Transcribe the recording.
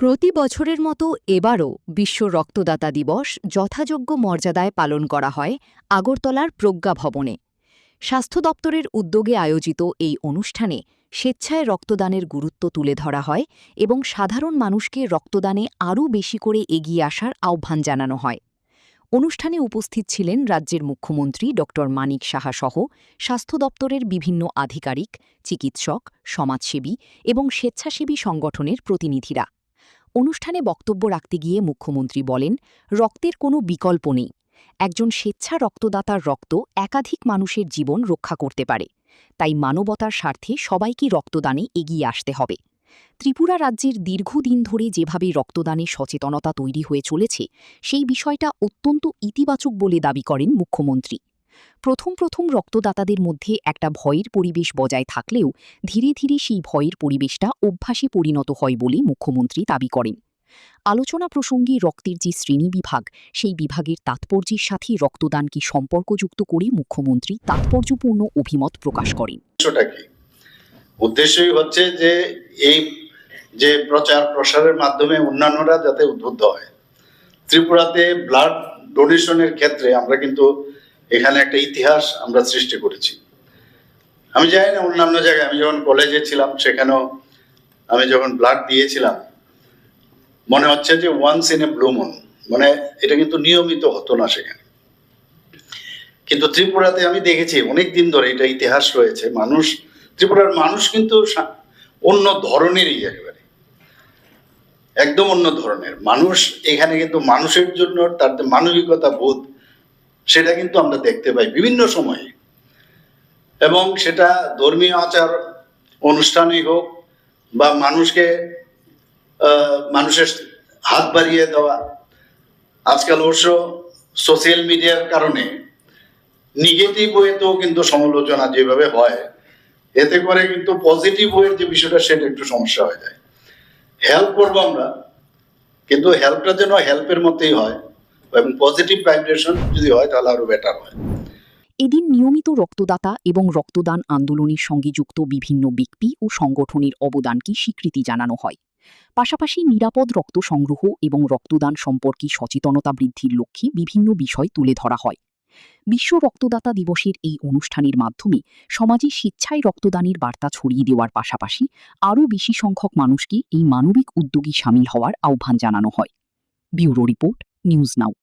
প্রতি বছরের মতো এবারও বিশ্ব রক্তদাতা দিবস যথাযোগ্য মর্যাদায় পালন করা হয় আগরতলার প্রজ্ঞা ভবনে। স্বাস্থ্য দপ্তরের উদ্যোগে আয়োজিত এই অনুষ্ঠানে স্বেচ্ছায় রক্তদানের গুরুত্ব তুলে ধরা হয় এবং সাধারণ মানুষকে রক্তদানে আরও বেশি করে এগিয়ে আসার আহ্বান জানানো হয়। অনুষ্ঠানে উপস্থিত ছিলেন রাজ্যের মুখ্যমন্ত্রী ড মানিক সাহা সহ স্বাস্থ্য দপ্তরের বিভিন্ন আধিকারিক, চিকিৎসক, সমাজসেবী এবং স্বেচ্ছাসেবী সংগঠনের প্রতিনিধিরা। অনুষ্ঠানে বক্তব্য রাখতে গিয়ে মুখ্যমন্ত্রী বলেন, রক্তের কোনো বিকল্প নেই। একজন স্বেচ্ছা রক্তদাতার রক্ত একাধিক মানুষের জীবন রক্ষা করতে পারে। তাই মানবতার স্বার্থে সবাইকে রক্তদানে এগিয়ে আসতে হবে। ত্রিপুরা রাজ্যের দীর্ঘদিন ধরে যেভাবে রক্তদানে সচেতনতা তৈরি হয়ে চলেছে, সেই বিষয়টা অত্যন্ত ইতিবাচক বলে দাবি করেন মুখ্যমন্ত্রী। প্রথম রক্তদাতাদের মধ্যে একটা ভয়ের পরিবেশ বজায় থাকলেও ধীরে ধীরে সেই ভয়ের পরিবেশটা অভ্যাসে পরিণত হয় বলে মুখ্যমন্ত্রী দাবি করেন। আলোচনা প্রসঙ্গে রক্তের যে শ্রেণীবিভাগ, সেই বিভাগের তাৎপর্যের সাথে রক্তদানকে সম্পর্কযুক্ত করে মুখ্যমন্ত্রী তাৎপর্যপূর্ণ অভিমত প্রকাশ করেন। উদ্দেশ্যই হচ্ছে যে এই যে প্রচার প্রসারের মাধ্যমে অন্যান্যরা যাতে উদ্বুদ্ধ হয়। ত্রিপুরাতে ব্লাড ডোনেশনের ক্ষেত্রে আমরা কিন্তু এখানে একটা ইতিহাস আমরা সৃষ্টি করেছি। আমি জানি না অন্যান্য জায়গায়, আমি যখন কলেজে ছিলাম সেখানেও আমি যখন ব্লাড দিয়েছিলাম, মনে হচ্ছে যে once in a blue moon, মানে এটা কিন্তু নিয়মিত হতো না সেখানে। কিন্তু ত্রিপুরাতে আমি দেখেছি অনেক দিন ধরে এটা ইতিহাস রয়েছে। ত্রিপুরার মানুষ কিন্তু অন্য ধরনেরই, একেবারে একদম অন্য ধরনের মানুষ। এখানে কিন্তু মানুষের জন্য তার যে মানবিকতা বোধ, সেটা কিন্তু আমরা দেখতে পাই বিভিন্ন সময়ে, এবং সেটা ধর্মীয় আচার অনুষ্ঠানই হোক বা মানুষের হাত বাড়িয়ে দেওয়া। আজকাল অবশ্য সোশ্যাল মিডিয়ার কারণে নেগেটিভ ওয়েতেও কিন্তু সমালোচনা যেভাবে হয়, এতে করে কিন্তু পজিটিভ ওয়ের যে বিষয়টা সেটা একটু সমস্যা হয়ে যায়। হেল্প করবো আমরা, কিন্তু হেল্পটা যেন হেল্পের মধ্যেই হয় এবং পজিটিভ ভাইব্রেশন যদি হয় তাহলে আরো বেটার হয়। এদিন নিয়মিত রক্তদাতা এবং রক্তদান আন্দোলনের সঙ্গে যুক্ত বিভিন্ন ব্যক্তি ও সংগঠনের অবদানকে স্বীকৃতি জানানো হয়। পাশাপাশি নিরাপদ রক্ত সংগ্রহ এবং রক্তদান সম্পর্কে সচেতনতা বৃদ্ধির লক্ষ্যে বিভিন্ন বিষয় তুলে ধরা হয়। বিশ্ব রক্তদাতা দিবসের এই অনুষ্ঠানের মাধ্যমে সমাজে স্বেচ্ছায় রক্তদানের বার্তা ছড়িয়ে দেওয়ার পাশাপাশি আরও বেশি সংখ্যক মানুষকে এই মানবিক উদ্যোগে সামিল হওয়ার আহ্বান জানানো হয়। Bureau report, news now.